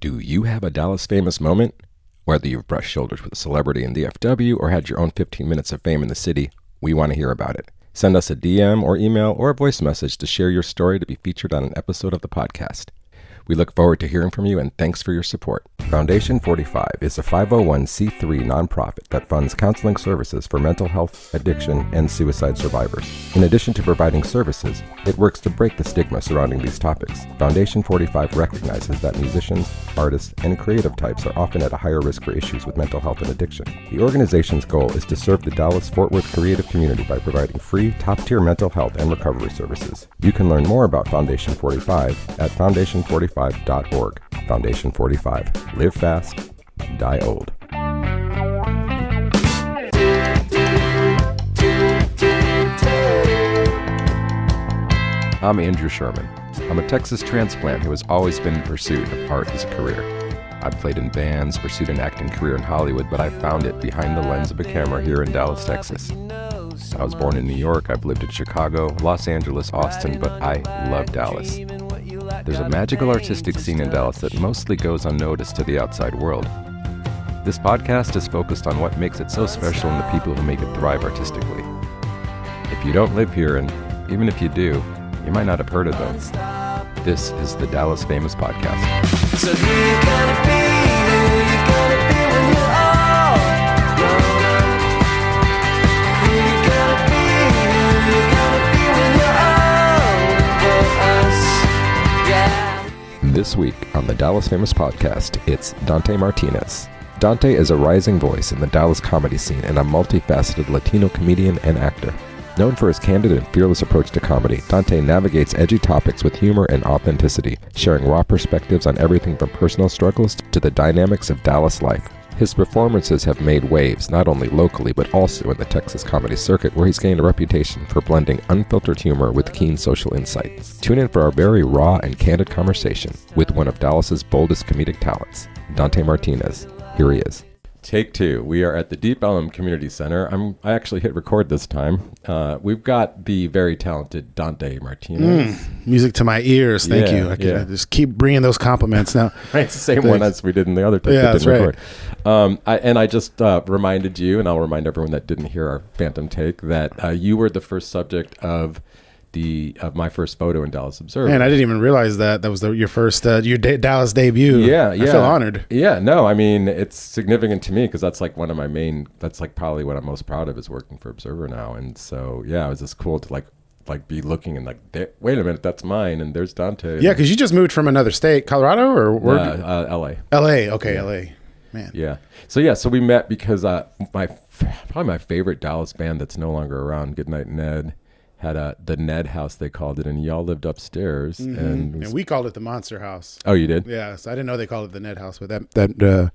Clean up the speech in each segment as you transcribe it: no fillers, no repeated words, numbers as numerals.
Do you have a Dallas famous moment? Whether you've brushed shoulders with a celebrity in DFW or had your own 15 minutes of fame in the city, we want to hear about it. Send us a DM or email or a voice message to share your story to be featured on an episode of the podcast. We look forward to hearing from you, and thanks for your support. Foundation 45 is a 501c3 nonprofit that funds counseling services for mental health, addiction, and suicide survivors. In addition to providing services, it works to break the stigma surrounding these topics. Foundation 45 recognizes that musicians, artists, and creative types are often at a higher risk for issues with mental health and addiction. The organization's goal is to serve the Dallas-Fort Worth creative community by providing free, top-tier mental health and recovery services. You can learn more about Foundation 45 at foundation45.org. Foundation 45. Live fast, die old. I'm Andrew Sherman. I'm a Texas transplant who has always been in pursuit of art as a career. I've played in bands, pursued an acting career in Hollywood, but I found it behind the lens of a camera here in Dallas, Texas. I was born in New York. I've lived in Chicago, Los Angeles, Austin, but I love Dallas. There's a magical artistic scene in Dallas that mostly goes unnoticed to the outside world. This podcast is focused on what makes it so special and the people who make it thrive artistically. If you don't live here, and even if you do, you might not have heard of them. This is the Dallas Famous Podcast. So who you gonna be? Who you gonna be when you're all grown up? Who you gonna be? Who you gonna be when you're all for us? Yeah. This week on the Dallas Famous Podcast, it's Dante Martinez. Dante is a rising voice in the Dallas comedy scene and a multifaceted Latino comedian and actor. Known for his candid and fearless approach to comedy, Dante navigates edgy topics with humor and authenticity, sharing raw perspectives on everything from personal struggles to the dynamics of Dallas life. His performances have made waves not only locally but also in the Texas comedy circuit, where he's gained a reputation for blending unfiltered humor with keen social insight. Tune in for our very raw and candid conversation with one of Dallas's boldest comedic talents, Dante Martinez. Here he is. Take two. We are at the Deep Ellum Community Center. I actually hit record this time. We've got the very talented Dante Martinez. Music to my ears. Thank you. I just keep bringing those compliments now. Right, it's the same one as we did in the other time. Yeah, that's right. I just reminded you, and I'll remind everyone that didn't hear our Phantom Take, that you were the first subject of my first photo in Dallas Observer. Man, I didn't even realize that was your first Dallas debut. Yeah. I feel honored. Yeah, no, I mean, it's significant to me because that's like one of my that's like probably what I'm most proud of is working for Observer now. And so, yeah, it was just cool to like be looking and wait a minute, that's mine, and there's Dante. Yeah, because you just moved from another state, Colorado or where? LA. LA, okay, yeah. LA. Man. Yeah. So we met because probably my favorite Dallas band that's no longer around, Goodnight Ned, had the Ned House, they called it, and y'all lived upstairs. Mm-hmm. And we called it the Monster House. Oh, you did? Yeah, so I didn't know they called it the Ned House, but that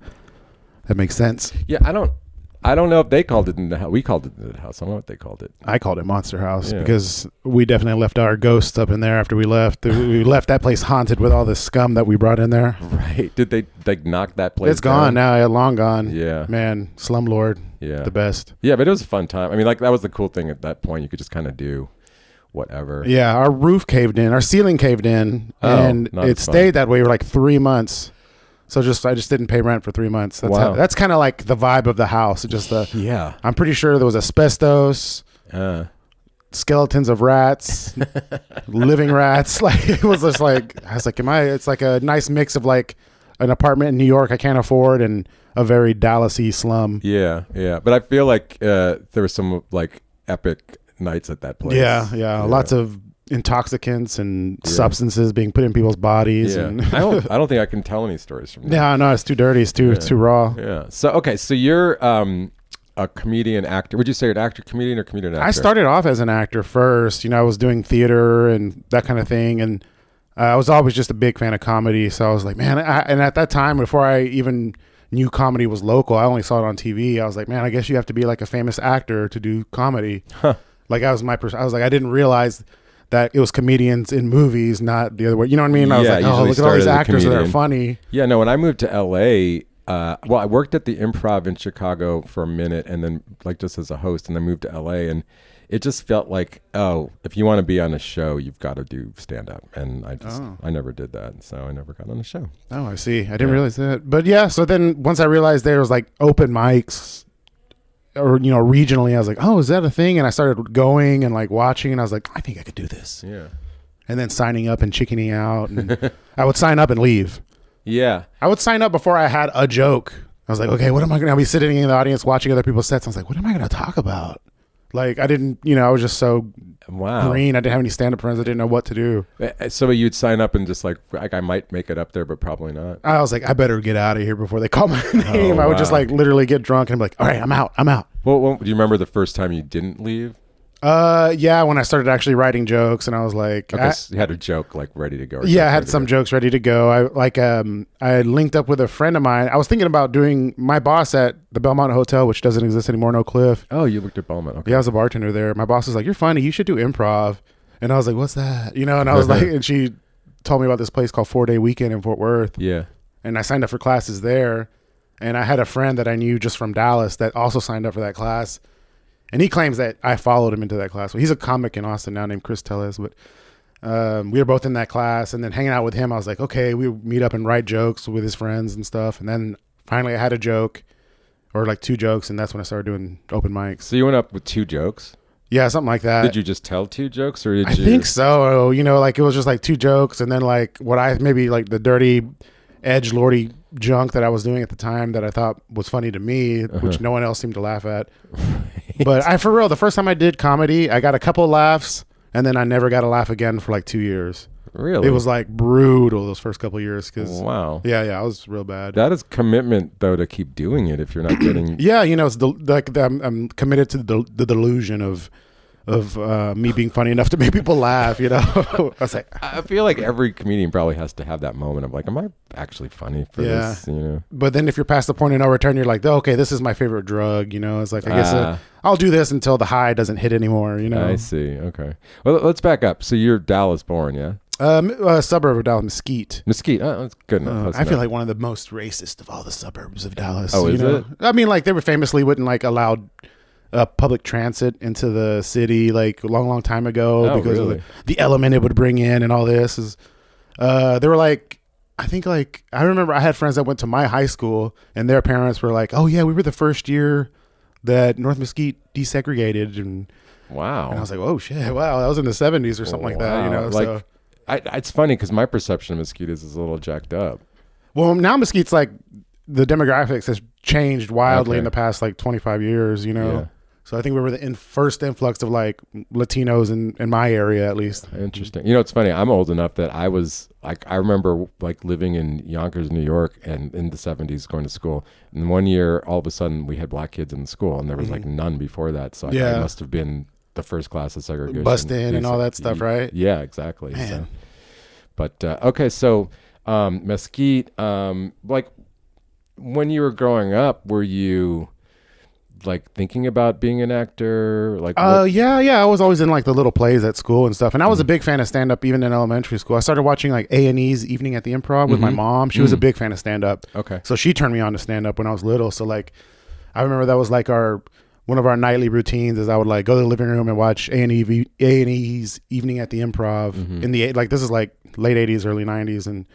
makes sense. Yeah, I don't know if they called it the Ned House. We called it the Ned House. I don't know what they called it. I called it Monster House because we definitely left our ghosts up in there after we left. We left that place haunted with all the scum that we brought in there. Right. Did they knock that place It's gone now. Yeah, long gone. Yeah. Man, slumlord. Yeah. The best. Yeah, but it was a fun time. I mean, that was the cool thing at that point. You could just kind of do whatever. Yeah, our roof caved in, our ceiling caved in, and it stayed that way for like 3 months. So I just didn't pay rent for 3 months. That's kind of like the vibe of the house. I'm pretty sure there was asbestos, skeletons of rats, living rats. Like it was just like I was like, it's like a nice mix of like an apartment in New York I can't afford and a very Dallas-y slum. Yeah. But I feel like there was some like epic nights at that place. Yeah. Lots of intoxicants and substances being put in people's bodies. Yeah. And I don't think I can tell any stories from that. No, it's too dirty. It's too raw. Yeah. So you're a comedian actor. Would you say you're an actor, comedian, or comedian actor? I started off as an actor first. I was doing theater and that kind of thing, and I was always just a big fan of comedy. So I was like, man, and at that time, before I even knew comedy was local, I only saw it on TV. I was like, man, I guess you have to be like a famous actor to do comedy. Huh. Like I was like, I didn't realize that it was comedians in movies, not the other way. You know what I mean? I was like, oh, look at all these actors that are funny. Yeah, no, when I moved to LA, I worked at the Improv in Chicago for a minute and then like just as a host, and then moved to LA, and it just felt like, oh, if you want to be on a show, you've got to do stand-up. And I never did that. So I never got on a show. Oh, I see. I didn't realize that. But yeah, so then once I realized there was like open mics or, regionally, I was like, oh, is that a thing? And I started going and like watching and I was like, I think I could do this. Yeah. And then signing up and chickening out. And I would sign up and leave. Yeah. I would sign up before I had a joke. I was like, okay, what am I going to be sitting in the audience watching other people's sets? I was like, what am I going to talk about? Like, I didn't, I was just so green. I didn't have any stand-up friends. I didn't know what to do. So you'd sign up and just like I might make it up there, but probably not. I was like, I better get out of here before they call my name. I would just like literally get drunk and be like, all right, I'm out. Well, do you remember the first time you didn't leave? Yeah, when I started actually writing jokes, and I was like, okay, so you had a joke like ready to go. Yeah, I had some jokes ready to go. I linked up with a friend of mine. I was thinking about doing my boss at the Belmont Hotel, which doesn't exist anymore, no Cliff. Oh, you looked at Belmont. Okay. Yeah, I was a bartender there. My boss was like, "You're funny. You should do improv." And I was like, "What's that?" And I was like, and she told me about this place called 4 Day Weekend in Fort Worth. Yeah. And I signed up for classes there, and I had a friend that I knew just from Dallas that also signed up for that class. And he claims that I followed him into that class. Well, he's a comic in Austin now named Chris Tellez. But we were both in that class. And then hanging out with him, I was like, okay, we would meet up and write jokes with his friends and stuff. And then finally I had a joke or like 2 jokes. And that's when I started doing open mics. So you went up with 2 jokes? Yeah, something like that. Did you just tell 2 jokes? Or I think so. Like it was just like 2 jokes. And then like maybe like the dirty edge lordy junk that I was doing at the time that I thought was funny to me, which no one else seemed to laugh at. But for real, the first time I did comedy, I got a couple of laughs, and then I never got a laugh again for like 2 years. Really? It was like brutal those first couple of years. Wow. Yeah, I was real bad. That is commitment, though, to keep doing it if you're not getting... Yeah, it's I'm committed to the delusion of me being funny enough to make people laugh, I was like, I feel like every comedian probably has to have that moment of like, am I actually funny for this? But then if you're past the point of no return, you're like, oh, okay, this is my favorite drug. It's like, I guess I'll do this until the high doesn't hit anymore. I see. Okay. Well, let's back up. So you're Dallas born, yeah? A suburb of Dallas, Mesquite. Mesquite. Oh, that's good enough. I feel like one of the most racist of all the suburbs of Dallas. Oh, is it? I mean, like they were famously wouldn't like allow public transit into the city like a long time ago because of the element it would bring in and all this is they were like, I think like I remember I had friends that went to my high school and their parents were like, oh yeah, we were the first year that North Mesquite desegregated. And wow. And I was like, oh shit, wow, that was in the 70s or something like that, like so it's funny because my perception of Mesquite is a little jacked up. Well, now Mesquite's like the demographics has changed wildly in the past like 25 years, Yeah. So I think we were the first influx of like Latinos in my area, at least. Interesting. It's funny. I'm old enough that I was like, I remember like living in Yonkers, New York, and in the 70s going to school. And one year, all of a sudden, we had black kids in the school, and there was like none before that. So I must have been the first class of segregation. Bust in and all that stuff, right? Yeah, exactly. So, but okay, so Mesquite, like when you were growing up, were you like thinking about being an actor? Like yeah, I was always in like the little plays at school and stuff, and I was a big fan of stand-up even in elementary school. I started watching like A&E's Evening at the Improv with my mom. She was a big fan of stand-up. Okay, so she turned me on to stand-up when I was little. So like I remember that was like one of our nightly routines is I would like go to the living room and watch A&E's Evening at the Improv in the like this is like late 80s early 90s, and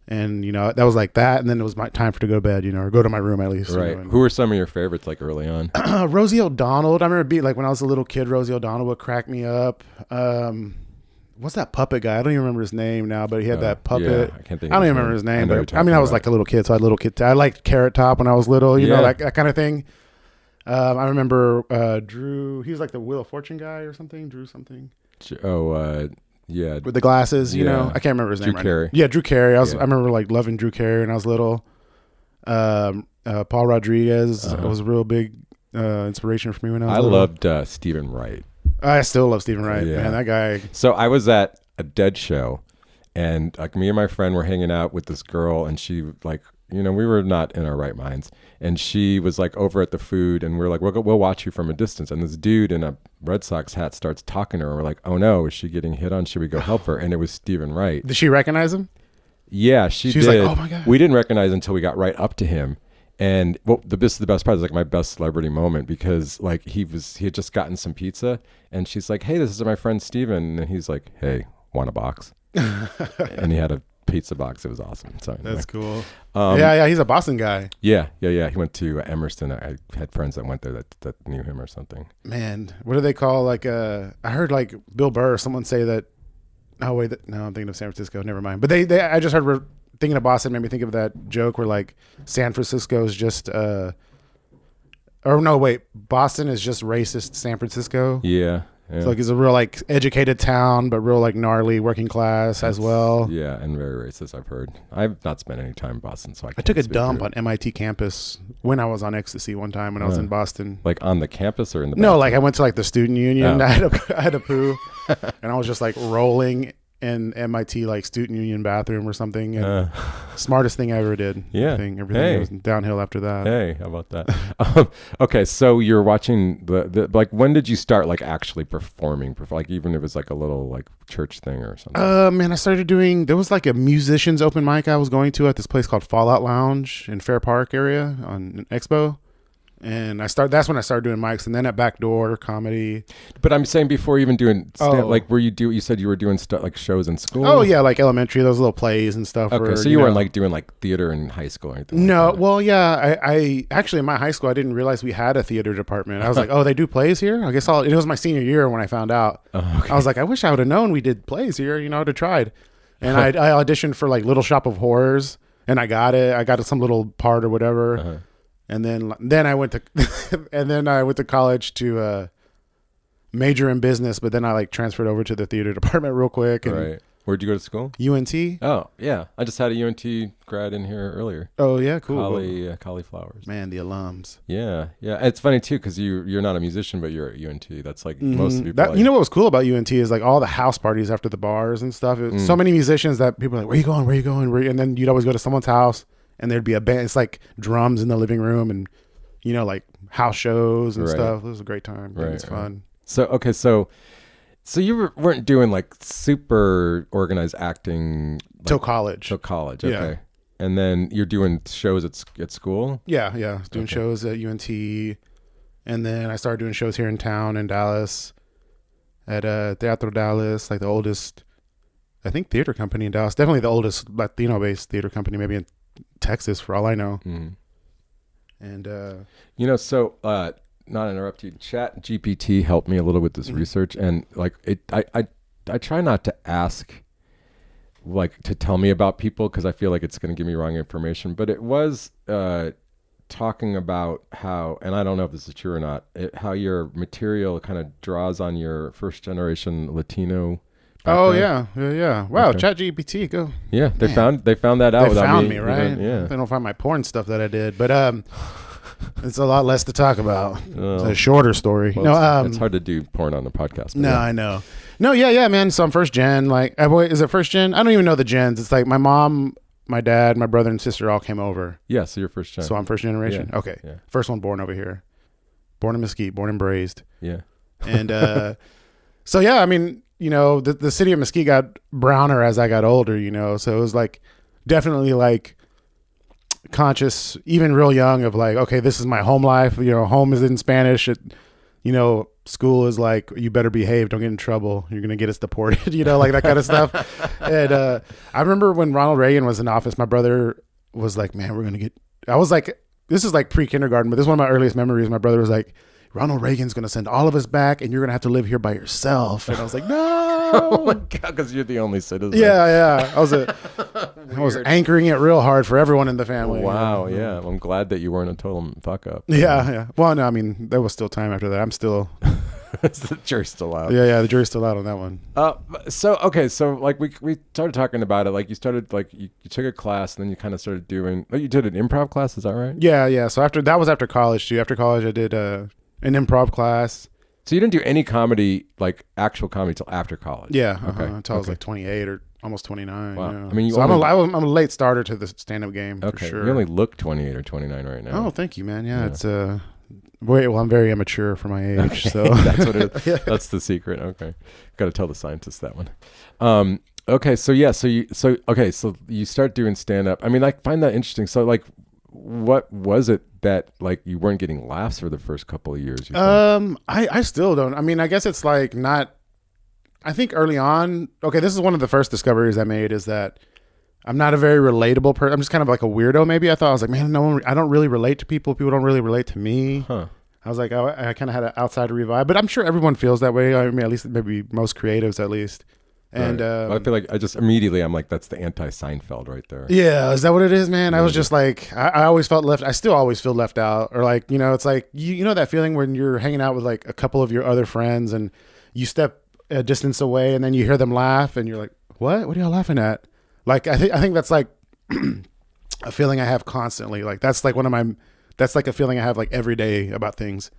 that was like that, and then it was my time to go to bed, or go to my room at least. Right. Who were some of your favorites like early on? Rosie O'Donnell. I remember like when I was a little kid, Rosie O'Donnell would crack me up. What's that puppet guy? I don't even remember his name now, but he had that puppet. Yeah, I can't think. I don't even remember his name, but I was like a little kid, so I had little kid. I liked Carrot Top when I was little, that kind of thing. I remember Drew. He was like the Wheel of Fortune guy or something. Drew something. Yeah, with the glasses, I can't remember his name. Drew Carey. Yeah, Drew Carey. I remember like loving Drew Carey when I was little. Paul Rodriguez was a real big inspiration for me when I was little. I loved Stephen Wright. I still love Stephen Wright. Yeah. Man, that guy. So I was at a Dead show, and like me and my friend were hanging out with this girl, and she like, we were not in our right minds, and she was like over at the food, and we're like, we'll watch you from a distance, and this dude in a Red Sox hat starts talking to her, and we're like, oh no, is she getting hit on? Should we go help her? And it was Stephen Wright. Did she recognize him? Yeah, she did. Was like, oh my God. We didn't recognize until we got right up to him, And this is the best part. It's like my best celebrity moment because like he had just gotten some pizza and she's like, "Hey, this is my friend Steven." And he's like, "Hey, want a box?" And he had a pizza box. It was awesome. So anyway. That's cool. Yeah, he's a Boston guy. Yeah. He went to Emerson. I had friends that went there that knew him or something. Man, what do they call like I heard like Bill Burr, someone say that. Oh wait, no, I'm thinking of San Francisco. Never mind. But I just heard thinking of Boston made me think of that joke where like San Francisco is just or no, wait, Boston is just racist San Francisco. Yeah. So like it's a real like educated town, but real like gnarly working class as well. Yeah, and very racist. I've heard. I've not spent any time in Boston, so I took a dump on MIT campus when I was on ecstasy one time when I was in Boston. Like on the campus or in the No, like I went to like the student union. I had to poo, and I was just like rolling in MIT like student union bathroom or something. And smartest thing I ever did. Yeah, everything was downhill after that. Hey, how about that? Okay, so you're watching the like. When did you start like actually performing? Like even if it was like a little like church thing or something. Man, I started doing. There was like a musicians open mic I was going to at this place called Fallout Lounge in Fair Park area on Expo. And that's when I started doing mics, and then at Backdoor Comedy. But I'm saying before even doing like you said you were doing stuff like shows in school. Oh yeah, like elementary, those little plays and stuff. Okay, so you weren't like doing like theater in high school or anything. No, like that. Well, yeah, I actually in my high school I didn't realize we had a theater department. I was like, oh, they do plays here. I guess it was my senior year when I found out. Oh, okay. I was like, I wish I would have known we did plays here. You know, I'd have tried. And I auditioned for like Little Shop of Horrors, and I got it. I got some little part or whatever. Uh-huh. And then I went to college to major in business, but then I like transferred over to the theater department real quick. And right. Where'd you go to school? UNT. Oh yeah, I just had a UNT grad in here earlier. Oh yeah, cool. Cauliflowers. Man, the alums. Yeah. It's funny too because you're not a musician, but you're at UNT. That's like most of people. You know what was cool about UNT is like all the house parties after the bars and stuff. So many musicians that people are like, where you going? Where you going? And then you'd always go to someone's house. And there'd be a band. It's like drums in the living room, and you know, like house shows and stuff. It was a great time. Right, it's fun. So okay, so you weren't doing like super organized acting till college. Okay, yeah. And then you're doing shows at school. Yeah, doing shows at UNT, and then I started doing shows here in town in Dallas, at Teatro Dallas, like the oldest, I think, theater company in Dallas. Definitely the oldest Latino-based theater company, maybe in Texas for all I know. And so not interrupt you, Chat GPT helped me a little with this research, and like I try not to ask like to tell me about people because I feel like it's going to give me wrong information, but it was talking about how, and I don't know if this is true or not, how your material kind of draws on your first generation Latino background. Oh yeah. Wow, okay. ChatGPT, go. Yeah, they found that out. They found me, right? Yeah. They don't find my porn stuff that I did, but it's a lot less to talk about. It's a shorter story. Well, it's hard to do porn on the podcast. No, yeah. I know. No, yeah, man. So I'm first gen. Like, is it first gen? I don't even know the gens. It's like my mom, my dad, my brother, and sister all came over. Yeah, so you're first gen. So I'm first generation. Yeah. Okay. Yeah. First one born over here. Born in Mesquite. Born and braised. Yeah. And so yeah, I mean, you know, the city of Mesquite got browner as I got older, you know, so it was like definitely like conscious, even real young, of like, okay, this is my home life. You know, home is in Spanish. School is like, you better behave, don't get in trouble, you're gonna get us deported, you know, like that kind of stuff. And I remember when Ronald Reagan was in office, my brother was like, man, I was like, this is like pre-kindergarten, but this is one of my earliest memories. My brother was like, Ronald Reagan's going to send all of us back and you're going to have to live here by yourself. And I was like, no. Oh my God, because you're the only citizen. Yeah. I was anchoring it real hard for everyone in the family. Wow, yeah. I'm glad that you weren't a total fuck up. Yeah. Well, no, I mean, there was still time after that. I'm still... The jury's still out. Yeah, the jury's still out on that one. So like we started talking about it. Like you started, like you took a class and then you kind of started doing... you did an improv class, is that right? Yeah. So that was after college too. After college, I did... an improv class. So you didn't do any comedy, like actual comedy, till after college? Yeah, until I was like 28 or almost 29. Wow. Yeah. I mean, I'm a late starter to the stand-up game. Okay, for sure. You only look 28 or 29 right now. Oh, thank you, man. Yeah. It's I'm very immature for my age. Okay. So that's what it is. Yeah. That's the secret. Okay, got to tell the scientists that one. Okay, so you start doing stand-up. I mean, I find that interesting. So like, what was it that like you weren't getting laughs for the first couple of years? I still don't. I mean, I guess it's like not. I think early on. Okay, this is one of the first discoveries I made is that I'm not a very relatable person. I'm just kind of like a weirdo. Maybe I thought I was like, man, I don't really relate to people. People don't really relate to me. Huh. I was like, I kind of had an outsider vibe, but I'm sure everyone feels that way. I mean, at least maybe most creatives, at least. And right. I feel like I'm like, that's the anti-Seinfeld right there. Yeah, is that what it is, man? Yeah. I was just like, I always felt left. I still always feel left out, or like, it's like you know that feeling when you're hanging out with like a couple of your other friends, and you step a distance away, and then you hear them laugh, and you're like, what? What are y'all laughing at? Like, I think that's like a feeling I have constantly. Like that's like that's like a feeling I have like every day about things.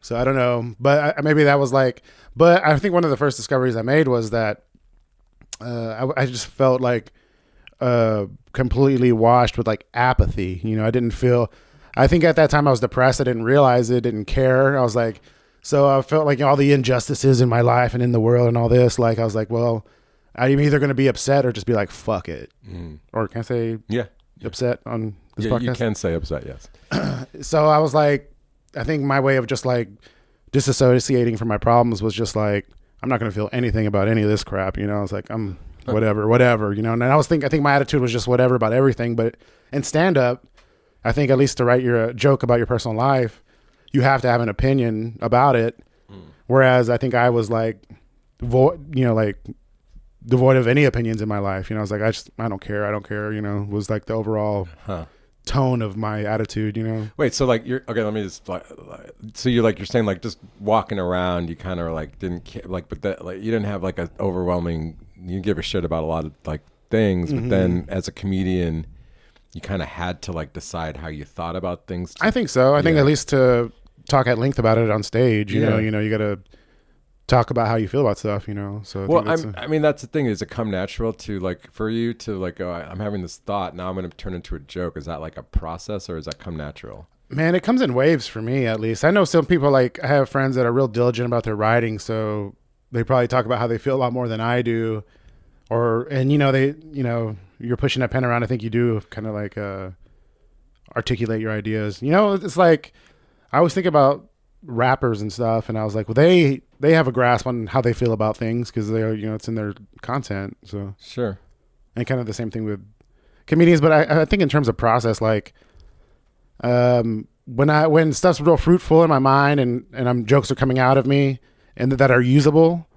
So I don't know, but maybe that was like, but I think one of the first discoveries I made was that I just felt like completely washed with like apathy. I didn't feel, I think at that time I was depressed. I didn't realize it, didn't care. I was like, so I felt like all the injustices in my life and in the world and all this, like I was like, well, I'm either going to be upset or just be like, fuck it. Or can I say upset on this podcast? You can say upset, yes. So I was like, I think my way of just like disassociating from my problems was just like, I'm not going to feel anything about any of this crap. I was like, I'm whatever, and I think my attitude was just whatever about everything. But in stand up, I think at least to write your joke about your personal life, you have to have an opinion about it. Whereas I think I was like, like devoid of any opinions in my life. I was like, I don't care. Was like the overall tone of my attitude. Wait, so like let me just so you're saying like just walking around, you kind of like didn't care, like, but that like you didn't have like an overwhelming, you give a shit about a lot of like things, but then as a comedian, you kind of had to like decide how you thought about things. I think so. I think at least to talk at length about it on stage, you know, you got to talk about how you feel about stuff, so I mean that's the thing, is it come natural to like for you to like go, I'm having this thought, now I'm going to turn into a joke? Is that like a process, or does that come natural? Man, it comes in waves for me, at least. I know some people, like I have friends that are real diligent about their writing, so they probably talk about how they feel a lot more than I do, and you're pushing that pen around. I think you do kind of like articulate your ideas. It's like I always think about rappers and stuff, and I was like, well, they have a grasp on how they feel about things because they are, it's in their content. So sure. And kind of the same thing with comedians, but I think in terms of process, like when stuff's real fruitful in my mind and jokes are coming out of me and that are usable,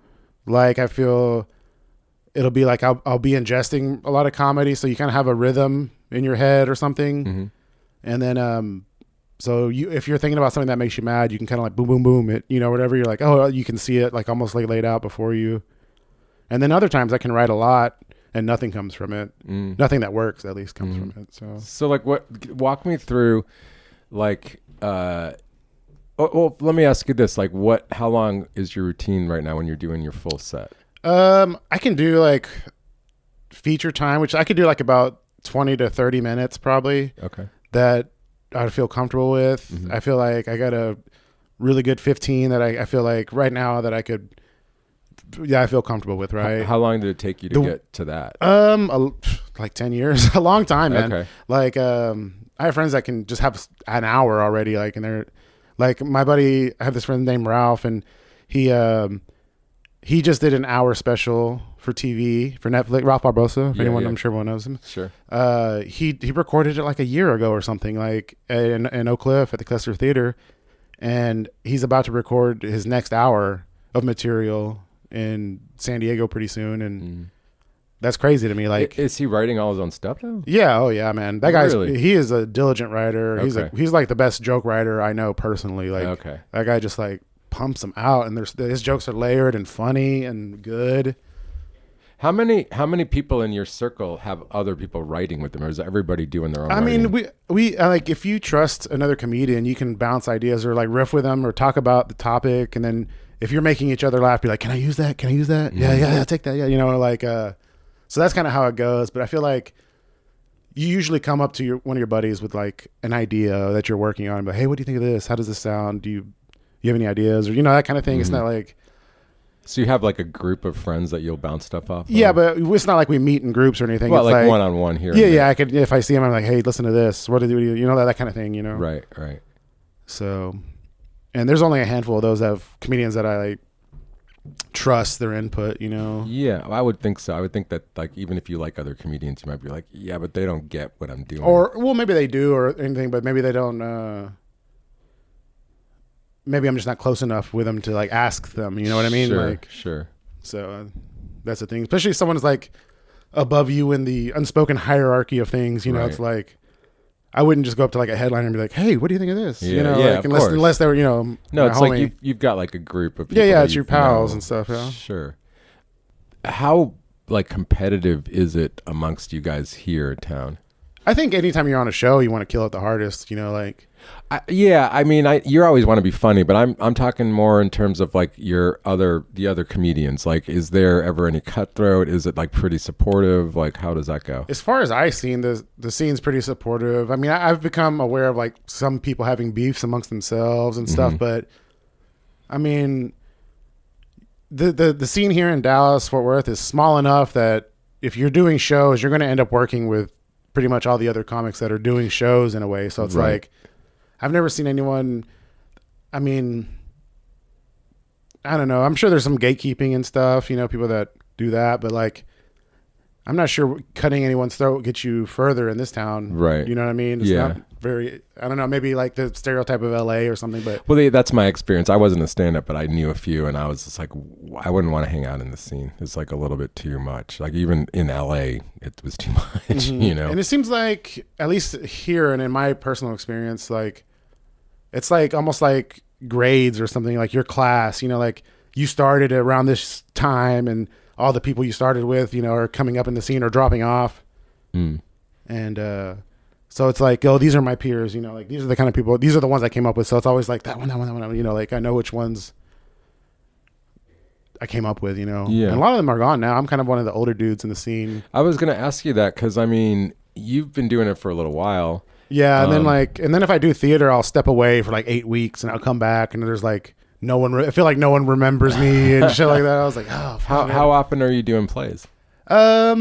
like I feel it'll be like I'll be ingesting a lot of comedy, so you kind of have a rhythm in your head or something, and then so if you're thinking about something that makes you mad, you can kind of like boom, boom, boom it, whatever. You're like, oh, you can see it like almost like laid out before you. And then other times I can write a lot and nothing comes from it. Nothing that works at least comes from it. So like walk me through like, well, let me ask you this. Like how long is your routine right now when you're doing your full set? I can do like feature time, which I could do like about 20 to 30 minutes probably. Okay. That I'd feel comfortable with. I feel like I got a really good 15 that I feel like right now that I could, I feel comfortable with, right? How long did it take you to get to that? Like 10 years, a long time, man. Okay. Like, I have friends that can just have an hour already. Like, and they're like my buddy, I have this friend named Ralph, and he just did an hour special for TV for Netflix. Ralph Barbosa, if anyone, I'm sure everyone knows him. Sure. He recorded it like a year ago or something, like in Oak Cliff at the Cluster Theater, and he's about to record his next hour of material in San Diego pretty soon, and that's crazy to me. Like, is he writing all his own stuff now? Yeah. Oh yeah, man. That guy's really? He is a diligent writer. Okay. He's like the best joke writer I know personally. Like, okay. That guy just like pumps them out, and his jokes are layered and funny and good. How many people in your circle have other people writing with them, or is everybody doing their own writing? Mean, we like, if you trust another comedian, you can bounce ideas or like riff with them or talk about the topic, and then if you're making each other laugh, be like, can I use that? Can I use that? Yeah, take that. Yeah, like so that's kind of how it goes. But I feel like you usually come up to one of your buddies with like an idea that you're working on, but hey, what do you think of this? How does this sound? Do you have any ideas, or that kind of thing? It's not like So you have like a group of friends that you'll bounce stuff off? Yeah, but it's not like we meet in groups or anything. Well, it's like one-on-one here. Yeah. I could, if I see him, I'm like, hey, listen to this. What do you know, that kind of thing, you know? Right. So, and there's only a handful of those comedians that I like trust their input, you know? Yeah, I would think so. I would think that like even if you like other comedians, you might be like, yeah, but they don't get what I'm doing. Or, well, maybe they do or anything, but maybe they don't, maybe I'm just not close enough with them to like ask them, you know what I mean? Sure. So that's the thing, especially if someone's like above you in the unspoken hierarchy of things, you know, It's like, I wouldn't just go up to like a headliner and be like, hey, what do you think of this? Yeah, you know, like, unless they were, you know, no, it's homie. like you've got like a group of people. Yeah, it's your pals and stuff. Yeah. Sure. How like competitive is it amongst you guys here in town? I think anytime you're on a show, you want to kill it the hardest, you know, like. You always want to be funny, but I'm talking more in terms of like the other comedians. Like, is there ever any cutthroat? Is it like pretty supportive? Like, how does that go? As far as I've seen, the scene's pretty supportive. I mean, I've become aware of like some people having beefs amongst themselves and stuff, but I mean, the scene here in Dallas, Fort Worth is small enough that if you're doing shows, you're going to end up working with pretty much all the other comics that are doing shows in a way. So it's like, I've never seen anyone, I mean, I don't know. I'm sure there's some gatekeeping and stuff, you know, people that do that, but like, I'm not sure cutting anyone's throat gets you further in this town. Right. You know what I mean? It's not very, I don't know, maybe like the stereotype of LA or something, but. Well, that's my experience. I wasn't a stand-up, but I knew a few and I was just like, I wouldn't want to hang out in the scene. It's like a little bit too much. Like even in LA, it was too much, you know? And it seems like, at least here and in my personal experience, like, it's like almost like grades or something, like your class, you know, like you started around this time and all the people you started with, you know, are coming up in the scene or dropping off. And so it's like, oh, these are my peers, you know, like these are the kind of people, these are the ones I came up with. So it's always like that one, you know, like I know which ones I came up with, you know. Yeah. And a lot of them are gone now. I'm kind of one of the older dudes in the scene. I was going to ask you that because, I mean, you've been doing it for a little while. Yeah, and then if I do theater, I'll step away for like 8 weeks, and I'll come back, and there's like I feel like no one remembers me and shit like that. I was like, oh. How often are you doing plays? A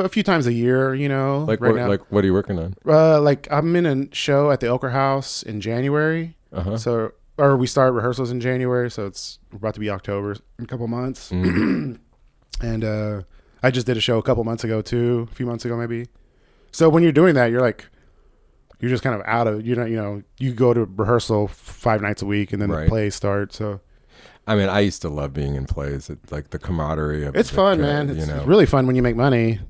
few times a year, you know. Like right now. Like what are you working on? Like I'm in a show at the Ochre House in January. So we start rehearsals in January, so it's about to be October in a couple months. And I just did a show a couple months ago too, a few months ago maybe. So when you're doing that, you're just kind of out of, you know, you go to rehearsal 5 nights a week and then the plays start. So, I mean, I used to love being in plays. It's like the camaraderie of it's fun, man. It's really fun when you make money.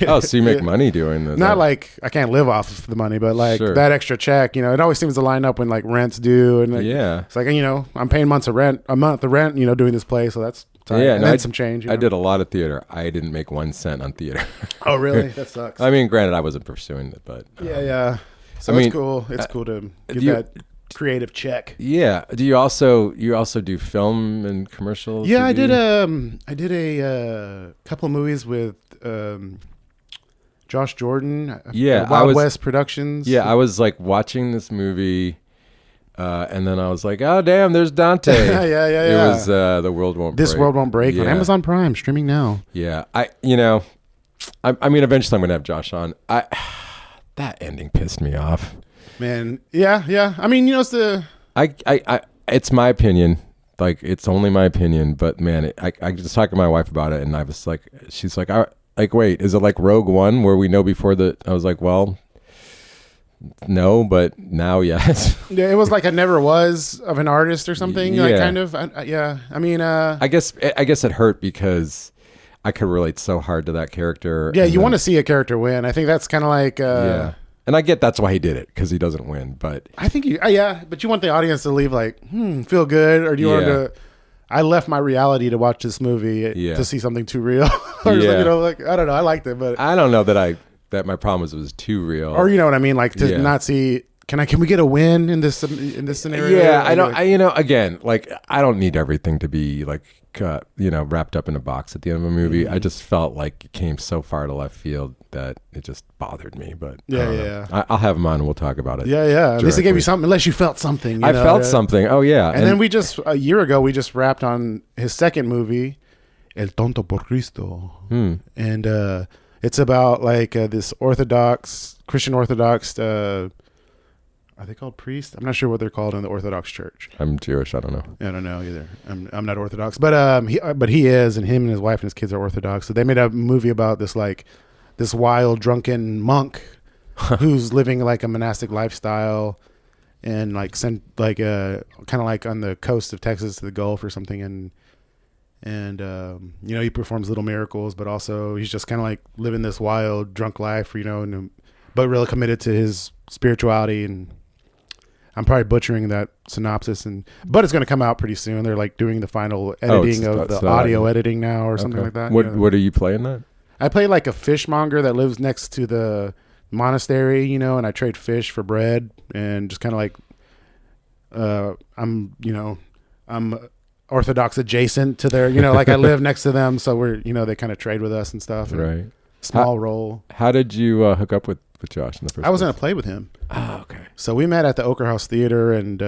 Oh, so you make money doing this? Not like I can't live off the money, but like that extra check, you know, it always seems to line up when like rent's due and like, it's like, you know, I'm paying a month of rent, you know, doing this play. So that's tight. And then some change. You know? I did a lot of theater. I didn't make 1 cent on theater. Oh, really? That sucks. I mean, granted, I wasn't pursuing it, but yeah. So it's cool. It's cool to get that creative check. Yeah. Do you also do film and commercials? Yeah, TV? I did a couple of movies with Josh Jordan. Yeah, Wild West Productions. Yeah, I was like watching this movie, and then I was like, oh damn, there's Dante. Yeah. It was The World Won't Break. This World Won't Break on Amazon Prime, streaming now. Yeah, I mean, eventually I'm gonna have Josh on. That ending pissed me off. Man, yeah. I mean, you know, it's my opinion. Like, it's only my opinion. But man, I just talked to my wife about it, and I was like, she's like, wait, is it like Rogue One where we know before that? I was like, well, no, but now yes. Yeah, it was like a never was of an artist or something. Yeah. Like kind of. Yeah. I mean, I guess it hurt because I could relate so hard to that character. Yeah, you want to see a character win. I think that's kind of like... yeah. And I get that's why he did it, because he doesn't win. But I think but you want the audience to leave like, feel good, or do you want to... I left my reality to watch this movie to see something too real. Or like, you know, like, I don't know. I liked it, but... I don't know that my problem was it was too real. Or you know what I mean? Like to not see... Can we get a win in this scenario? Yeah, I don't... again, like, I don't need everything to be like wrapped up in a box at the end of a movie. I just felt like it came so far to left field that it just bothered me. But I'll have him on and we'll talk about it. At least it gave you something, unless you felt something. I felt something. Oh yeah. And then a year ago we just wrapped on his second movie, El Tonto por Cristo. And it's about like this Christian Orthodox are they called priests? I'm not sure what they're called in the Orthodox Church. I'm Jewish. I don't know. I don't know either. I'm not Orthodox, but he is, and him and his wife and his kids are Orthodox. So they made a movie about this wild drunken monk who's living like a monastic lifestyle, and like kind of like on the coast of Texas to the Gulf or something, and he performs little miracles, but also he's just kind of like living this wild drunk life, but really committed to his spirituality. And I'm probably butchering that synopsis, but it's going to come out pretty soon. They're like doing the final editing of the audio editing now or something like that. What are you playing that? I play like a fishmonger that lives next to the monastery, and I trade fish for bread, and just kind of like I'm Orthodox adjacent to their, like I live next to them, so we're, they kind of trade with us and stuff. And right. Small role. How did you hook up with Josh in the first I was going to play with him. Oh, okay. So we met at the Ochre House Theater, and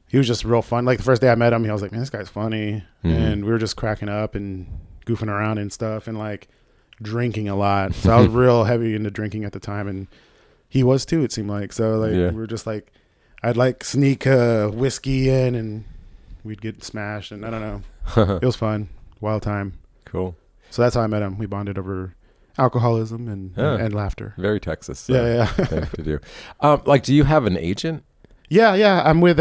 he was just real fun. Like the first day I met him, I was like, man, this guy's funny. And we were just cracking up and goofing around and stuff, and like drinking a lot. So I was real heavy into drinking at the time, and he was too, it seemed like. So like we were just like, I'd like sneak whiskey in, and we'd get smashed, and I don't know. It was fun. Wild time. Cool. So that's how I met him. We bonded over alcoholism and laughter. Very Texas. Yeah. Thing to do. Do you have an agent? Yeah. I'm with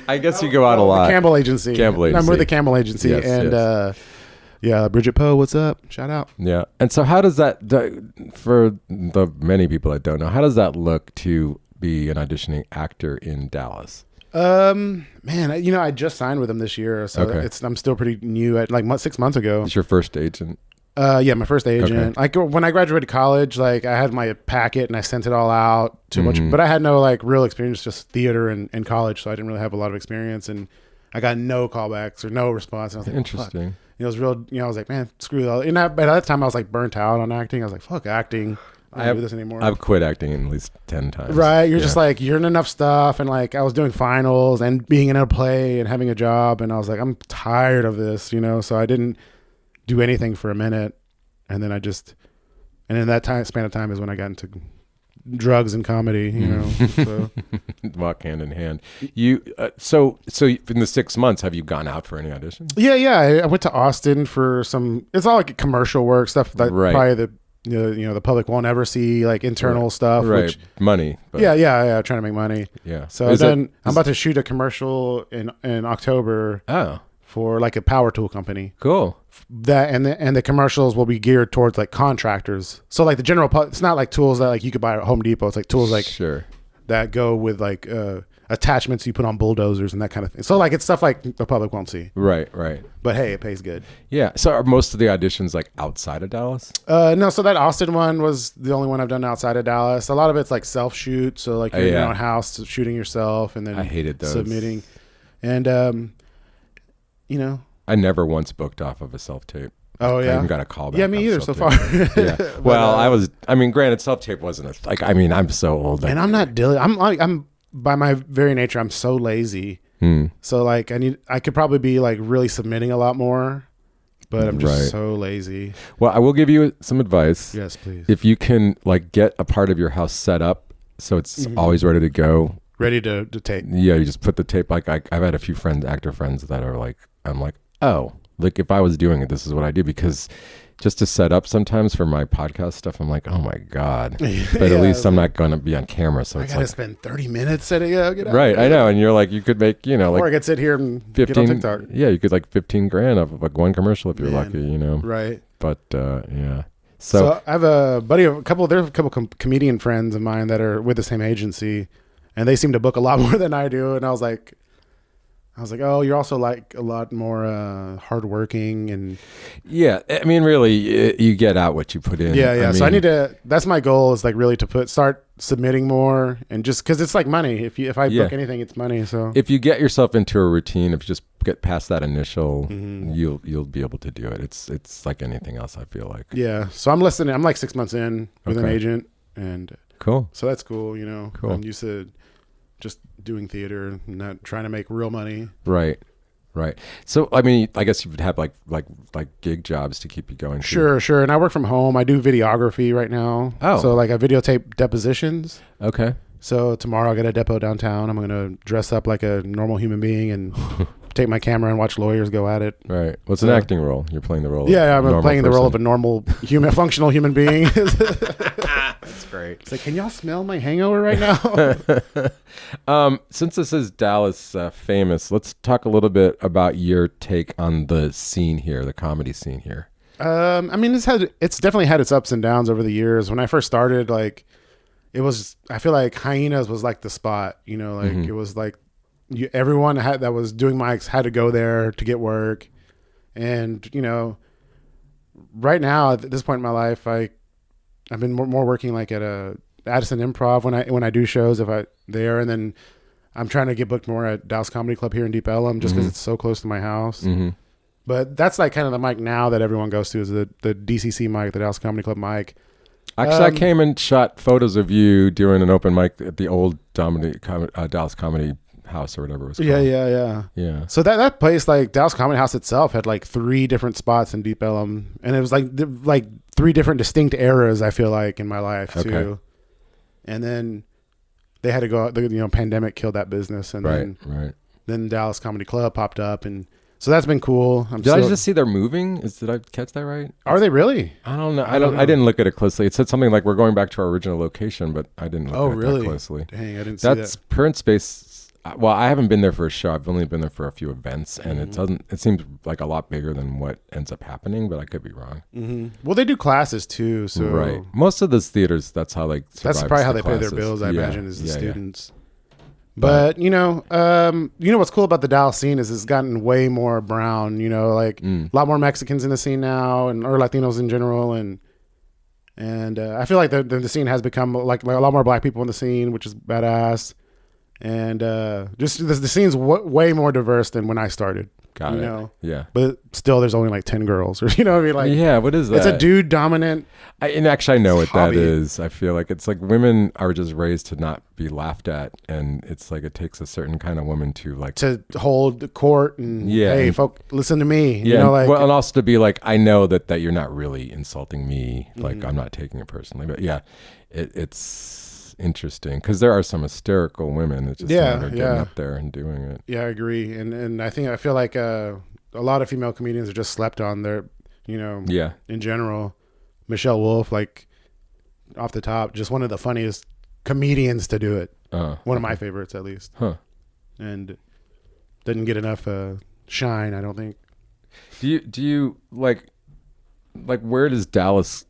I guess you go out a lot. Campbell Agency. I'm with the Campbell Agency, and Bridget Poe, what's up? Shout out. Yeah. And so how does that, for the many people that don't know, how does that look to be an auditioning actor in Dallas? Man, I just signed with them this year, so I'm still pretty new. At like 6 months ago. It's your first agent? Yeah, my first agent. Okay. When I graduated college, like I had my packet and I sent it all out to a bunch, but I had no like real experience, just theater and college, so I didn't really have a lot of experience, and I got no callbacks or no response. And I was like, interesting. Fuck. It was real. I was like, man, screw that. And by that time, I was like burnt out on acting. I was like, fuck acting. I don't do this anymore. I've quit acting at least 10 times. Right. You're just like, you're in enough stuff. And like, I was doing finals and being in a play and having a job. And I was like, I'm tired of this, so I didn't do anything for a minute. And then and in that span of time is when I got into drugs and comedy, so. Walk hand in hand. You, so in the 6 months, have you gone out for any auditions? Yeah. I went to Austin for it's all like commercial work stuff that probably the public won't ever see, like internal stuff, right? Money. But. Yeah. Trying to make money. Yeah. So I'm about to shoot a commercial in October. Oh. For like a power tool company. Cool. That and the commercials will be geared towards like contractors. So like the general, it's not like tools that like you could buy at Home Depot. It's like tools like that go with like attachments you put on bulldozers and that kind of thing. So like it's stuff like the public won't see. Right. But hey, it pays good. Yeah. So are most of the auditions like outside of Dallas? No. So that Austin one was the only one I've done outside of Dallas. A lot of it's like self shoot. So like you're in your own house shooting yourself and then I hated those. Submitting. And I never once booked off of a self tape. Oh yeah, I even got a call back. Yeah, me either so far. Yeah. Well, granted, self tape wasn't I'm so old. And I'm not I'm by my very nature, I'm so lazy. So like I could probably be like really submitting a lot more, but I'm just so lazy. Well, I will give you some advice. Yes, please. If you can like get a part of your house set up so it's always ready to go. Ready to tape. Yeah, you just put the tape. Like I've had a few actor friends that are like, I'm like, oh, like if I was doing it, this is what I do, because just to set up sometimes for my podcast stuff, I'm like, oh my God. But at least I'm not going to be on camera. So I got to spend 30 minutes setting up. Get out. Right. I know. And you're like, you could make, like. Or I could sit here and 15, get on TikTok. Yeah. You could like 15 grand off of like one commercial if you're lucky, Right. But yeah. So I have there's a couple comedian friends of mine that are with the same agency, and they seem to book a lot more than I do. And I was like, I was like, oh, you're also like a lot more hardworking and. Yeah, I mean, really, you get out what you put in. Yeah, yeah. I mean, so I need to. That's my goal. Is like really to start submitting more, and just because it's like money. If I book anything, it's money. So if you get yourself into a routine, if you just get past that initial, you'll be able to do it. It's like anything else. I feel like. Yeah. So I'm listening. I'm like 6 months in with an agent, and cool. So that's cool. You know, cool. I'm used to just doing theater, not trying to make real money. Right. So, I mean, I guess you would have like gig jobs to keep you going. Sure. And I work from home. I do videography right now. Oh. So like I videotape depositions. Okay. So tomorrow I got a depo downtown. I'm going to dress up like a normal human being and take my camera and watch lawyers go at it. Right. What's an acting role? You're playing the role. Yeah, I'm playing the role of a normal functional human being. That's great. It's like, can y'all smell my hangover right now? Since this is Dallas famous, let's talk a little bit about your take on the scene here, the comedy scene here. I mean, it's definitely had its ups and downs over the years. When I first started, like, I feel like Hyenas was like the spot, you know, like it was like everyone that was doing mics had to go there to get work. And, you know, right now at this point in my life, I've been more working like at a Addison Improv when I do shows there, and then I'm trying to get booked more at Dallas Comedy Club here in Deep Ellum just because it's so close to my house. But that's like kind of the mic now that everyone goes to is the DCC mic, the Dallas Comedy Club mic. Actually, I came and shot photos of you doing an open mic at the old Dallas Comedy House or whatever it was called. Yeah. So that place, like Dallas Comedy House itself, had like 3 different spots in Deep Ellum, and it was like 3 different distinct eras. I feel like in my life too. And then they had to go. Pandemic killed that business, and then Dallas Comedy Club popped up, and so that's been cool. Did I just see they're moving? Did I catch that right? Are they really? I don't know. I didn't look at it closely. It said something like we're going back to our original location, but I didn't look at it that closely. Dang, I didn't see that. That's Current Space. Well, I haven't been there for a show. I've only been there for a few events, and it seems like a lot bigger than what ends up happening, but I could be wrong. Well, they do classes too, so right. Most of those theaters, that's how they survive. That's probably how they pay their bills. I imagine is the students. But you know what's cool about the Dallas scene is it's gotten way more brown. You know, like a lot more Mexicans in the scene now, or Latinos in general, and I feel like the scene has become like a lot more Black people in the scene, which is badass. And just the scene's way more diverse than when I started. Got it. Yeah. But still, there's only like 10 girls, or you know what I mean? Like, yeah. What is that? It's a dude dominant. And actually, I know what hobby. That is. I feel like it's like women are just raised to not be laughed at, and it's like it takes a certain kind of woman to hold the court and hey, folk, listen to me. Yeah. You know, like, and also to be like, I know that you're not really insulting me. Like I'm not taking it personally, but yeah, it's interesting because there are some hysterical women that just are getting up there and doing it. Yeah, I agree, and I feel like a lot of female comedians are just slept on. They're in general. Michelle Wolf, like off the top, just one of the funniest comedians to do it. One of my favorites, at least. And didn't get enough shine, I don't think. Do you like where does Dallas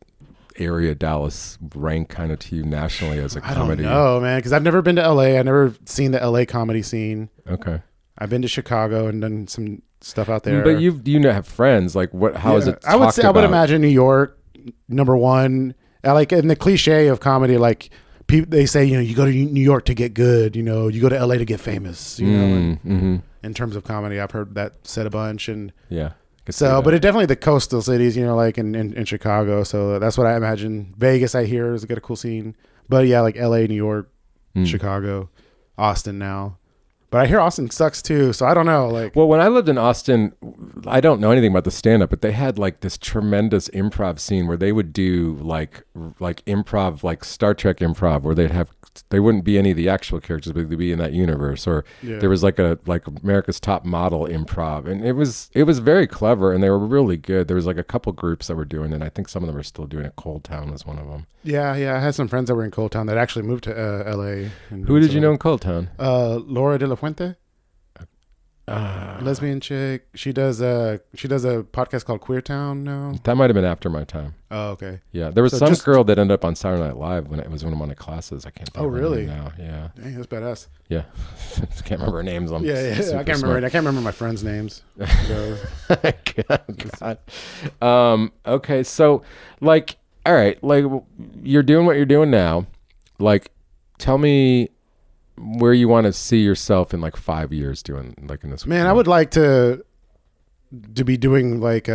rank kind of to you nationally as a comedy? I don't know, man, because I've never been to LA. I've never seen the LA comedy scene. Okay. I've been to Chicago and done some stuff out there. But you have friends. Like how is it I would imagine New York, number one. Like in the cliche of comedy, like they say, you go to New York to get good, you go to LA to get famous, in terms of comedy. I've heard that said a bunch, and so, but it definitely the coastal cities, like in Chicago. So that's what I imagine. Vegas, I hear, is got a cool scene. But yeah, like LA, New York, Chicago, Austin now. But I hear Austin sucks too. So I don't know. Well, when I lived in Austin, I don't know anything about the stand-up, but they had like this tremendous improv scene where they would do like improv, like Star Trek improv, where they wouldn't be any of the actual characters, but they'd be in that universe. Or there was like America's Top Model improv, and it was very clever, and they were really good. There was like a couple groups that were doing it, and I think some of them are still doing it. Cold Town was one of them. Yeah. I had some friends that were in Cold Town that actually moved to LA. Who did you know in Cold Town? Laura De La Fuente. lesbian chick. She does a podcast called Queer Town now. That might have been after my time. Oh, okay. Yeah, there was some girl that ended up on Saturday Night Live when it was one of my classes. I can't think of her name now. Yeah. Dang, that's badass. Yeah. I can't remember her names. I can't remember my friends' names. God. Okay, so like, all right, like you're doing what you're doing now. Like, tell me where you want to see yourself in like 5 years doing like in this. Man, I would like to be doing like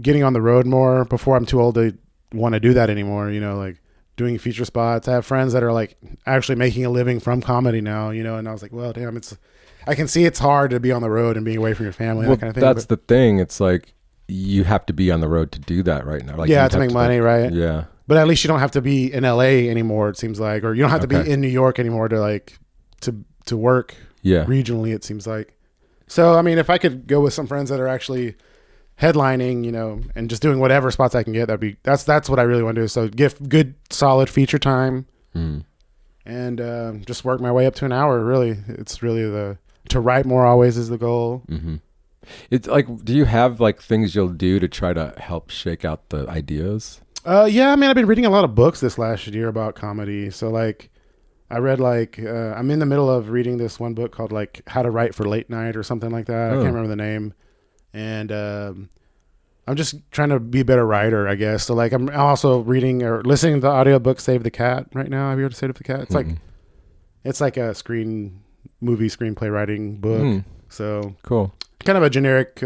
getting on the road more before I'm too old to want to do that anymore. You know, like doing feature spots. I have friends that are like actually making a living from comedy now. You know, and I was like, well, damn, I can see it's hard to be on the road and being away from your family. Well, that kind of thing. That's the thing. It's like you have to be on the road to do that right now. Like, yeah, to make money, right? Yeah. But at least you don't have to be in LA anymore. It seems like, or you don't have to be in New York anymore to like. To work regionally, it seems like. So I mean, if I could go with some friends that are actually headlining, you know, and just doing whatever spots I can get, that's what I really want to do. So get good solid feature time and just work my way up to an hour. Really, it's really to write more always is the goal. Mm-hmm. It's like, do you have like things you'll do to try to help shake out the ideas? Yeah, I mean, I've been reading a lot of books this last year about comedy. So like I read like I'm in the middle of reading this one book called like How to Write for Late Night or something like that. I can't remember the name. And I'm just trying to be a better writer, I guess. So like I'm also reading or listening to the audiobook Save the Cat right now. Have you heard of Save the Cat? It's like a screenplay writing book. So cool. Kind of a generic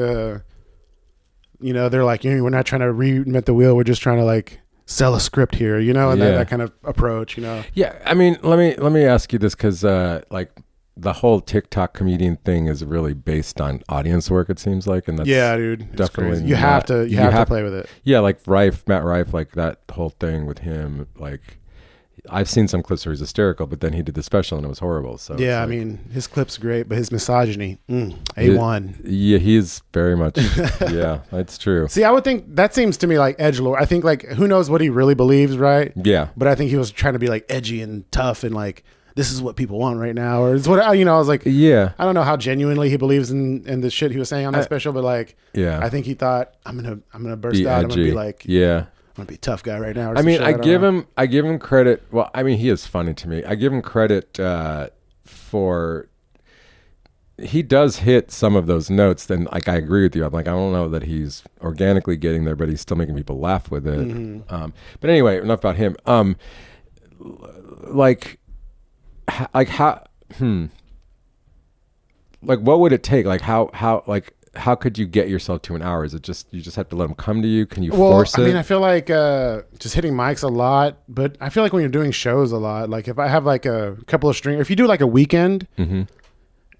you know, they're like, you know, we're not trying to reinvent the wheel, we're just trying to like sell a script here, you know, and that kind of approach, you know. Yeah, I mean, let me ask you this, because like the whole TikTok comedian thing is really based on audience work, it seems like, and that's dude, definitely you have to play with it. Yeah, like Matt Rife, like that whole thing with him, like I've seen some clips where he's hysterical, but then he did the special and it was horrible. So yeah, I mean, his clip's great, but his misogyny, A1. Yeah, he's very much. Yeah, that's true. See, I would think that seems to me like edgelord. I think like who knows what he really believes, right? Yeah, but I think he was trying to be like edgy and tough and like this is what people want right now, or it's what, you know. I was like, yeah, I don't know how genuinely he believes in the shit he was saying on that special, but like, yeah, I think he thought I'm gonna burst out. I'm gonna be like, yeah. I'm gonna be a tough guy right now. I mean, I give him credit. Well, I mean, he is funny to me. I give him credit for he does hit some of those notes. Then, like, I agree with you. I'm like, I don't know that he's organically getting there, but he's still making people laugh with it. Mm-hmm. But anyway, enough about him. Like what would it take? Like how could you get yourself to an hour? Is it just you just have to let them come to you? Can you force it? I mean, I feel like just hitting mics a lot, but I feel like when you're doing shows a lot, like if I have like a couple of if you do like a weekend,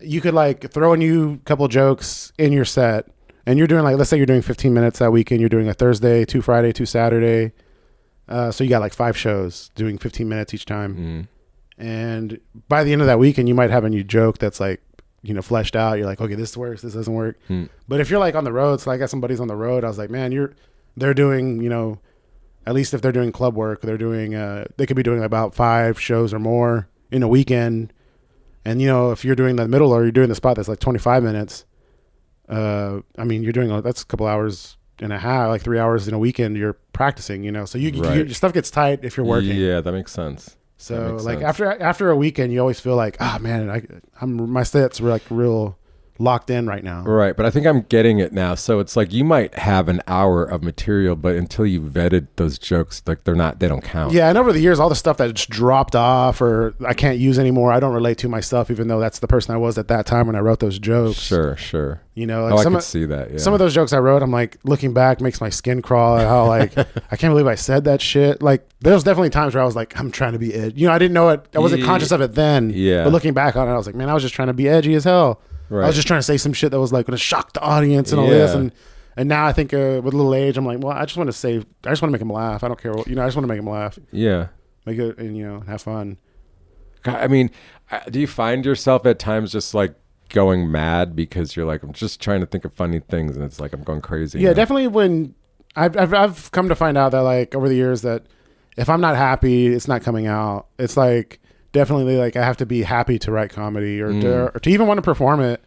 you could like throw a new couple jokes in your set, and you're doing like, let's say you're doing 15 minutes that weekend, you're doing a Thursday, 2 Friday, 2 Saturday, so you got like 5 shows doing 15 minutes each time, and by the end of that weekend, you might have a new joke that's like, you know, fleshed out. You're like, okay, this works, this doesn't work. But if you're like on the road, so I got some buddies on the road, I was like, man, they're doing, you know, at least if they're doing club work, they're doing, they could be doing about 5 shows or more in a weekend. And, you know, if you're doing the middle or you're doing the spot that's like 25 minutes, I mean, you're doing, that's a couple hours and a half, like 3 hours in a weekend, you're practicing, you know, so your stuff gets tight if you're working. Yeah, that makes sense. So like after a weekend, you always feel like, man, my sets were like real locked in right now. Right, but I think I'm getting it now. So it's like you might have an hour of material, but until you vetted those jokes, like they don't count. Yeah, and over the years, all the stuff that just dropped off or I can't use anymore, I don't relate to myself, even though that's the person I was at that time when I wrote those jokes. Sure. You know, like I could see that. Yeah. Some of those jokes I wrote, I'm like looking back, makes my skin crawl. How like I can't believe I said that shit. Like there's definitely times where I was like, I'm trying to be edgy. You know, I didn't know it. I wasn't conscious of it then. Yeah. But looking back on it, I was like, man, I was just trying to be edgy as hell. Right. I was just trying to say some shit that was like going to shock the audience and all this. And now I think with a little age, I'm like, well, I just want to make them laugh. I don't care what, you know, I just want to make them laugh. Yeah. Make it, and, you know, have fun. I mean, do you find yourself at times just like going mad because you're like, I'm just trying to think of funny things and it's like I'm going crazy? Yeah, definitely. When I've come to find out that like over the years that if I'm not happy, it's not coming out. It's like definitely like I have to be happy to write comedy or to even want to perform it.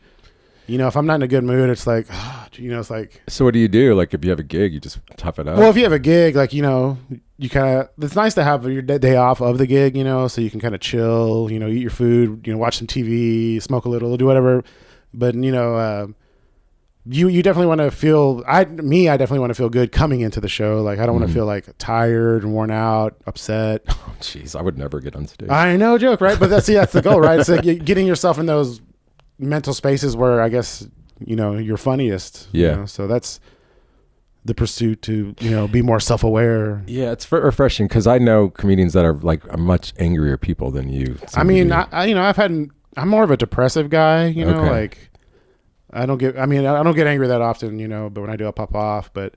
if I'm not in a good mood, it's like, it's like. So what do you do? Like if you have a gig, you just tough it up? Well, if you have a gig, like, you kind of, it's nice to have your day off of the gig, so you can kind of chill, eat your food, watch some TV, smoke a little, do whatever. But, you definitely want to feel, I definitely want to feel good coming into the show. Like, I don't want to feel like tired and worn out, upset. Oh, jeez, I would never get on stage. I know, joke, right? But that's the goal, right? It's like getting yourself in those mental spaces where I guess, you're funniest. Yeah. So that's the pursuit to, be more self-aware. Yeah, it's refreshing because I know comedians that are like much angrier people than you. I mean, I'm more of a depressive guy, like. I don't get angry that often, but when I do, I'll pop off. But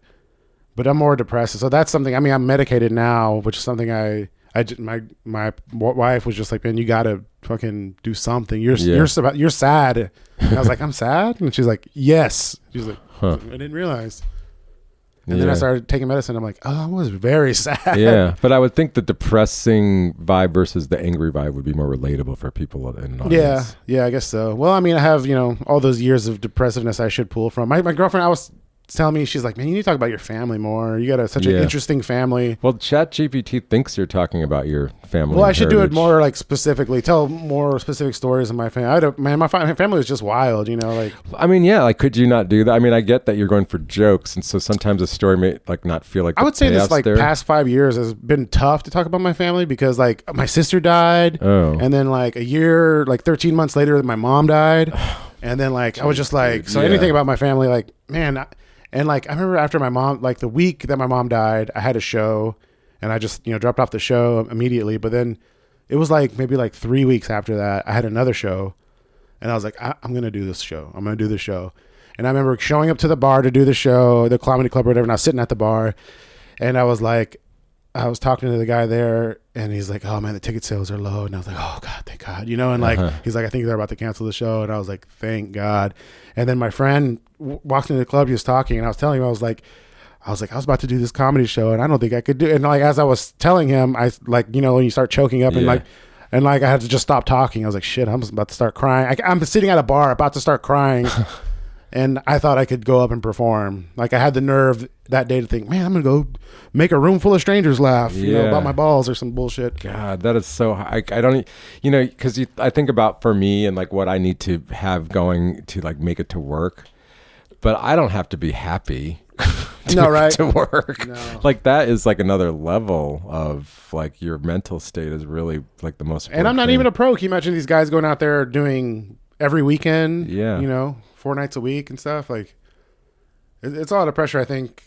I'm more depressed, so that's something. I mean, I'm medicated now, which is something my wife was just like, man, you gotta fucking do something. You're sad. And I was like, I'm sad, and she's like, yes. She's like, I didn't realize. And then I started taking medicine. I'm like, oh, I was very sad. Yeah, but I would think the depressing vibe versus the angry vibe would be more relatable for people in an audience. Yeah, I guess so. Well, I mean, I have, all those years of depressiveness I should pull from. My girlfriend, I was telling me, she's like, man, you need to talk about your family more. You got such an interesting family. Well, ChatGPT thinks you're talking about your family. Well, I should do it more like specifically, tell more specific stories of my family. My family was just wild, like. I mean, yeah, like, could you not do that? I mean, I get that you're going for jokes, and so sometimes a story may like not feel like. I would say this past 5 years has been tough to talk about my family because like my sister died, and then like a year, like 13 months later, my mom died, and then like I was just like, so anything about my family, like, man. And like, I remember after my mom, like the week that my mom died, I had a show and I just, dropped off the show immediately. But then it was like maybe like 3 weeks after that, I had another show and I was like, I'm going to do this show. I'm going to do the show. And I remember showing up to the bar to do the show, the comedy club or whatever. And I was sitting at the bar and I was like, I was talking to the guy there and he's like, oh man, the ticket sales are low. And I was like, oh God, thank God, and like, he's like, I think they're about to cancel the show. And I was like, thank God. And then my friend walked into the club, he was talking and I was telling him, I was like, I was about to do this comedy show and I don't think I could do it. And like, as I was telling him, I like, when you start choking up and like I had to just stop talking. I was like, shit, I'm about to start crying. I'm sitting at a bar about to start crying. And I thought I could go up and perform. Like I had the nerve that day to think, man, I'm going to go make a room full of strangers laugh, about my balls or some bullshit. God, that is so high. I don't, because I think about for me and like what I need to have going to like make it to work. But I don't have to be happy to work. No. Like that is like another level of like your mental state is really like the most important And I'm not thing. even a pro. Can you imagine these guys going out there doing every weekend? Yeah. 4 nights a week and stuff. Like it's a lot of pressure, I think.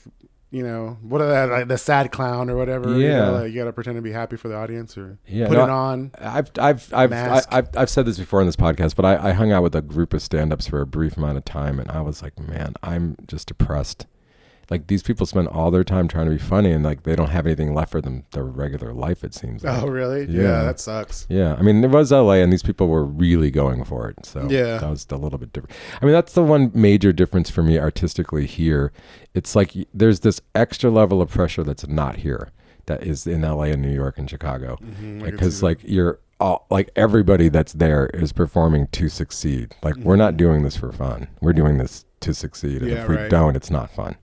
What are that, like the sad clown or whatever? Yeah, you gotta pretend to be happy for the audience or put it on. I've said this before in this podcast, but I hung out with a group of stand-ups for a brief amount of time, and I was like, man, I'm just depressed. Like these people spend all their time trying to be funny, and like they don't have anything left for them their regular life. It seems. Like. Oh, really? Yeah, that sucks. Yeah, I mean, it was LA, and these people were really going for it. So that was a little bit different. I mean, that's the one major difference for me artistically here. It's like there's this extra level of pressure that's not here, that is in LA and New York and Chicago, because like you're all like everybody that's there is performing to succeed. Like we're not doing this for fun. We're doing this to succeed, and if we don't, it's not fun.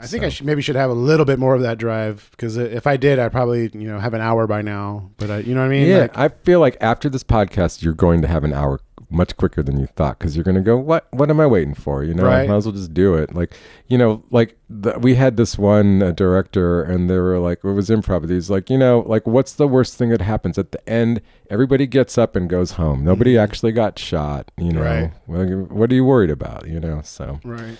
I think I should have a little bit more of that drive because if I did, I'd probably have an hour by now. But you know what I mean? Yeah, like, I feel like after this podcast, you're going to have an hour much quicker than you thought because you're going to go, what am I waiting for? I might as well just do it. Like we had this one director and they were like, it was improv. He's like, like what's the worst thing that happens at the end? Everybody gets up and goes home. Nobody actually got shot. Right. What are you worried about? So right.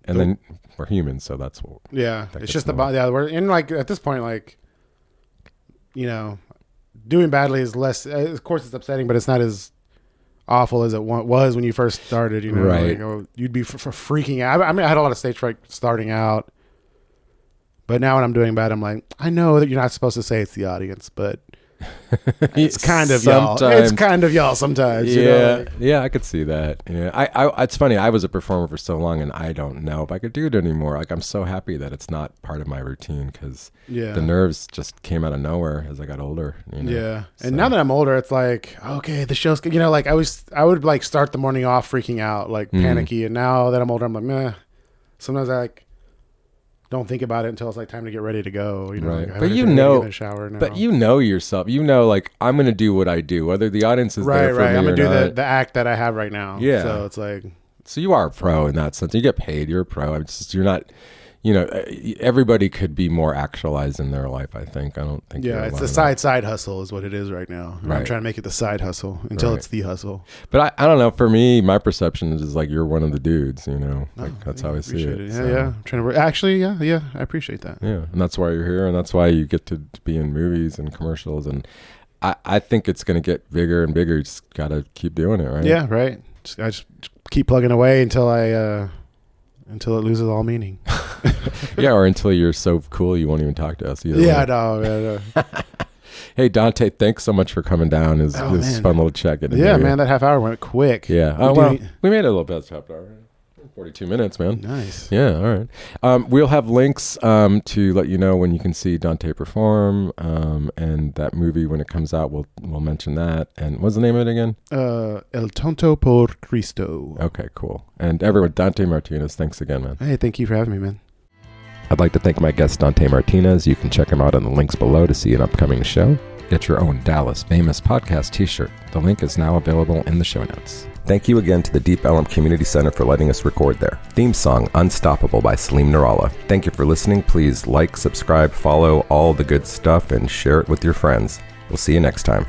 And then we're humans, so that's what. Yeah, it's just about we're in like at this point, like, doing badly is less. Of course, it's upsetting, but it's not as awful as it was when you first started. Right? You'd be freaking out. I mean, I had a lot of stage fright starting out, but now when I'm doing bad, I'm like, I know that you're not supposed to say it's the audience, but It's kind of y'all. It's kind of y'all sometimes. Yeah, you know? Yeah, I could see that. Yeah, I it's funny. I was a performer for so long, and I don't know if I could do it anymore. Like, I'm so happy that it's not part of my routine because the nerves just came out of nowhere as I got older. You know? Yeah, and now that I'm older, it's like, okay, the show's, you know, like I would like start the morning off freaking out, like panicky, and now that I'm older, I'm like, meh. Sometimes I like don't think about it until it's like time to get ready to go. You know, right. like, but you know, but you know yourself. You know, like, I'm gonna do what I do, whether the audience is there for me or not. I'm gonna do the act that I have right now. Yeah. So it's like, so you are a pro in that sense. You get paid. You're a pro. You're not. You know, everybody could be more actualized in their life, I think. I don't think. Yeah, it's the side hustle is what it is right now. Right. I'm trying to make it the side hustle until it's the hustle. But I don't know. For me, my perception is like you're one of the dudes, you know. Like, that's how I see it. Yeah, so. I'm trying to actually, yeah, I appreciate that. Yeah, and that's why you're here, and that's why you get to be in movies and commercials, and I think it's going to get bigger and bigger. You just got to keep doing it, right? Yeah, right. I just keep plugging away until it loses all meaning. Yeah, or until you're so cool you won't even talk to us either. Yeah, no. Hey, Dante, thanks so much for coming down. It was a fun little chat. Yeah, man, that half hour went quick. Yeah. Oh, well, we made it a little past half hour. 42 minutes, man. Nice. Yeah, all right. We'll have links to let you know when you can see Dante perform, and that movie when it comes out. We'll mention that. And what's the name of it again? El Tonto por Cristo. Okay, cool. And everyone, Dante Martinez, thanks again, man. Hey, thank you for having me, man. I'd like to thank my guest, Dante Martinez. You can check him out on the links below to see an upcoming show. Get your own Dallas Famous Podcast t-shirt. The link is now available in the show notes. Thank you again to the Deep Ellum Community Center for letting us record there. Theme song, Unstoppable by Salim Nuralla. Thank you for listening. Please like, subscribe, follow, all the good stuff, and share it with your friends. We'll see you next time.